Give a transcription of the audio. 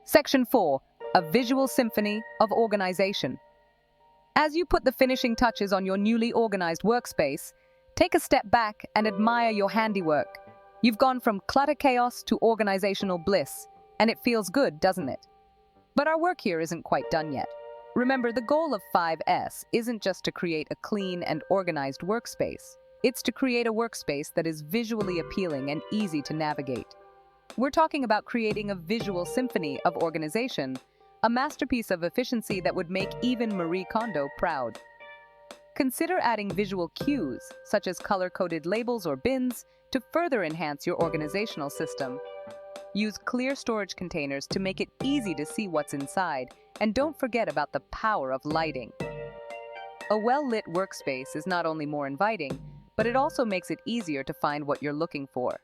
Section 4. A visual symphony of organization. As you put the finishing touches on your newly organized workspace, take a step back and admire your handiwork. You've gone from clutter chaos to organizational bliss, and it feels good, doesn't it? But our work here isn't quite done yet. Remember, the goal of 5S isn't just to create a clean and organized workspace. It's to create a workspace that is visually appealing and easy to navigate. We're talking about creating a visual symphony of organization, a masterpiece of efficiency that would make even Marie Kondo proud. Consider adding visual cues, such as color-coded labels or bins, to further enhance your organizational system. Use clear storage containers to make it easy to see what's inside, and don't forget about the power of lighting. A well-lit workspace is not only more inviting, but it also makes it easier to find what you're looking for.